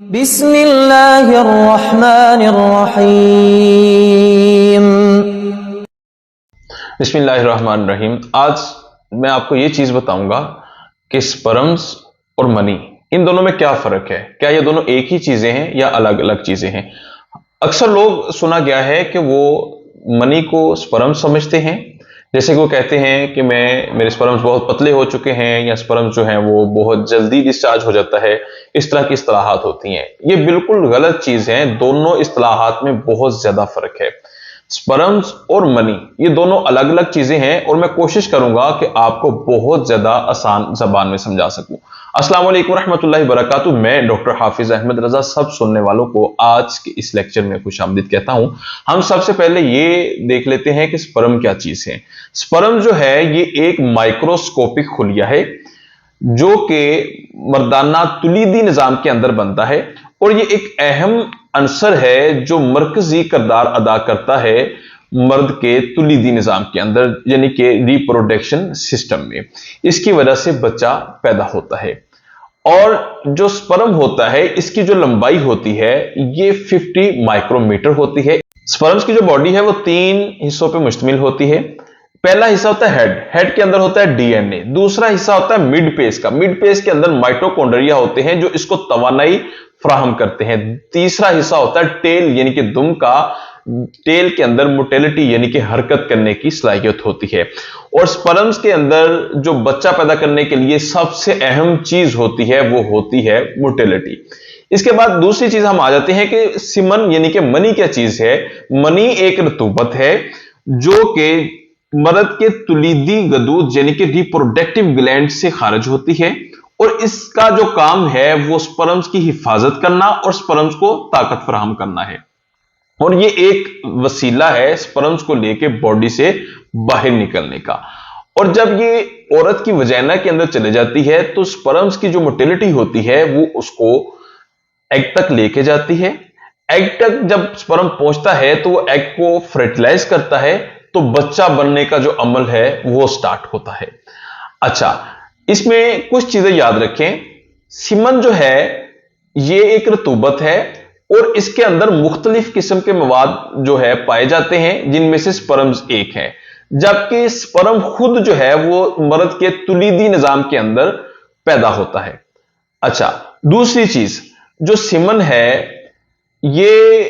बिस्मिल्लाहिर्रहमानिर्रहीम। बिस्मिल्लाहिर्रहमानिर्रहीम। आज मैं आपको ये चीज बताऊंगा कि स्पर्म्स और मनी, इन दोनों में क्या फर्क है। क्या ये दोनों एक ही चीजें हैं या अलग अलग चीजें हैं। अक्सर लोग सुना गया है कि वो मनी को स्पर्म समझते हैं। जैसे कि वो कहते हैं कि मेरे स्पर्म्स बहुत पतले हो चुके हैं, या स्पर्म्स जो हैं वो बहुत जल्दी डिस्चार्ज हो जाता है। इस तरह की इस्तिलाहात होती हैं। ये बिल्कुल गलत चीज है। दोनों इस्तिलाहात में बहुत ज्यादा फर्क है। स्पर्म्स और मनी ये दोनों अलग अलग चीजें हैं, और मैं कोशिश करूंगा कि आपको बहुत ज्यादा आसान जबान में समझा सकूं। अस्सलाम वालेकुम रहमतुल्लाहि वबरकातुहू। मैं डॉक्टर हाफिज अहमद रजा सब सुनने वालों को आज के इस लेक्चर में खुशामदीद कहता हूं। हम सबसे पहले ये देख लेते हैं कि स्पर्म क्या चीज है। स्पर्म जो है ये एक माइक्रोस्कोपिक खुलिया है जो कि मर्दाना तुलीदी निजाम के अंदर बनता है, और ये एक अहम अंसर है जो मरकजी किरदार अदा करता है मर्द के तुलीदी निजाम के अंदर, यानी कि रिप्रोडक्शन सिस्टम में। इसकी वजह से बच्चा पैदा होता है। और जो स्पर्म होता है इसकी जो लंबाई होती है ये 50 माइक्रोमीटर होती है। स्पर्म्स की जो बॉडी है वो 3 हिस्सों पे मुश्तमिल होती है। पहला हिस्सा होता है हेड के अंदर होता है डीएनए। दूसरा हिस्सा होता है मिड पेज का। मिड पेज के अंदर माइटोकॉन्ड्रिया होते हैं जो इसको तवानाई फराहम करते हैं। तीसरा हिस्सा होता है टेल, यानी कि दुम का। टेल के अंदर मोटेलिटी यानी कि हरकत करने की सलाहियत होती है। और स्पर्म्स के अंदर जो बच्चा पैदा करने के लिए सबसे अहम चीज होती है वो होती है मोटेलिटी। इसके बाद दूसरी चीज हम आ जाते हैं कि सीमन यानी कि मनी क्या चीज है। मनी एक रतूबत है जो कि मर्द के तुलीदी गदूद यानी कि रिप्रोडक्टिव ग्लैंड से खारिज होती है, और इसका जो काम है वो स्पर्म्स की हिफाजत करना और स्पर्म्स को ताकत फराहम करना है। और ये एक वसीला है स्पर्म्स को लेके बॉडी से बाहर निकलने का। और जब ये औरत की वजाइना के अंदर चले जाती है तो स्पर्म्स की जो मोटिलिटी होती है वो उसको एग तक लेके जाती है। एग तक जब स्पर्म पहुंचता है तो वो एग को फर्टिलाइज करता है, तो बच्चा बनने का जो अमल है वो स्टार्ट होता है। अच्छा, इसमें कुछ चीजें याद रखें। सीमन जो है ये एक रतूबत है, और इसके अंदर मुख्तलिफ किस्म के मवाद जो है पाए जाते हैं, जिनमें से स्पर्म्स एक है। जबकि स्पर्म खुद जो है वो मर्द के तुलीदी निजाम के अंदर पैदा होता है। अच्छा, दूसरी चीज, जो सीमन है ये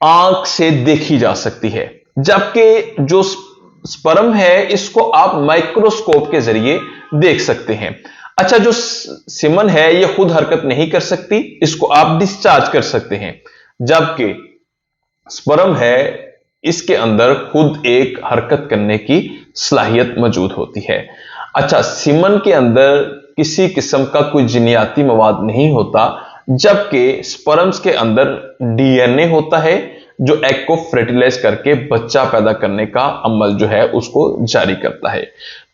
आंख से देखी जा सकती है, जबकि जो स्पर्म है इसको आप माइक्रोस्कोप के जरिए देख सकते हैं। अच्छा, जो सीमन है ये खुद हरकत नहीं कर सकती, इसको आप डिस्चार्ज कर सकते हैं। जबकि स्पर्म है इसके अंदर खुद एक हरकत करने की सलाहियत मौजूद होती है। अच्छा, सीमन के अंदर किसी किस्म का कोई जिनियाती मवाद नहीं होता, जबकि स्पर्म्स के अंदर डीएनए होता है जो एग को फर्टिलाइज करके बच्चा पैदा करने का अमल जो है उसको जारी करता है।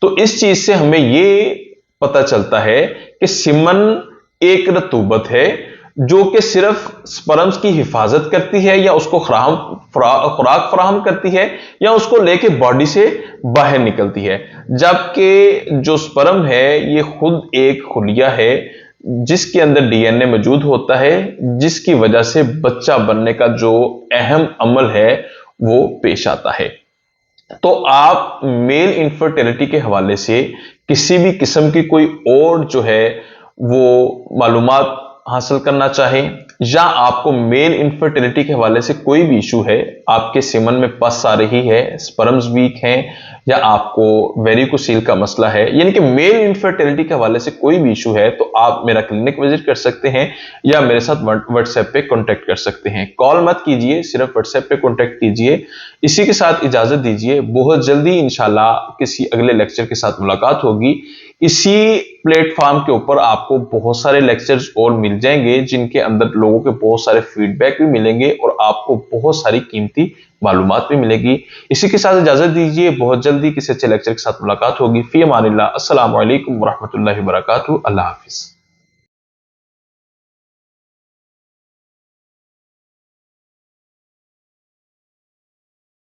तो इस चीज से हमें यह पता चलता है कि सीमन एक रतूबत है जो कि सिर्फ स्पर्म्स की हिफाजत करती है, या उसको खुराक फराहम करती है, या उसको लेके बॉडी से बाहर निकलती है। जबकि जो स्पर्म है ये खुद एक खुलिया है जिसके अंदर डीएनए मौजूद होता है, जिसकी वजह से बच्चा बनने का जो अहम अमल है वो पेश आता है। तो आप मेल इनफर्टिलिटी के हवाले से किसी भी किस्म की कोई और जो है वो मालूमात हासिल करना चाहें, या आपको मेल इनफर्टिलिटी के हवाले से कोई भी इशू है, आपके सीमन में पस आ रही है, स्पर्म्स वीक हैं, या आपको वेरिकोसील का मसला है, यानी कि मेल इनफर्टिलिटी के हवाले से कोई भी इशू है, तो आप मेरा क्लिनिक विजिट कर सकते हैं या मेरे साथ व्हाट्सएप पे कांटेक्ट कर सकते हैं। कॉल मत कीजिए, सिर्फ व्हाट्सएप पे कांटेक्ट कीजिए। इसी के साथ इजाजत दीजिए। बहुत जल्दी इंशाल्लाह किसी अगले लेक्चर के साथ मुलाकात होगी। इसी प्लेटफॉर्म के ऊपर आपको बहुत सारे लेक्चर्स और मिल जाएंगे, जिनके अंदर लोगों के बहुत सारे फीडबैक भी मिलेंगे और आपको बहुत सारी कीमती मालूमात भी मिलेगी। इसी के साथ इजाजत दीजिए। बहुत जल्दी किसी अच्छे लेक्चर के साथ मुलाकात होगी। फी अमानिल्लाह। अस्सलामु अलैकुम वरहमतुल्लाहि वबरकातुहू। अल्लाह हाफिज।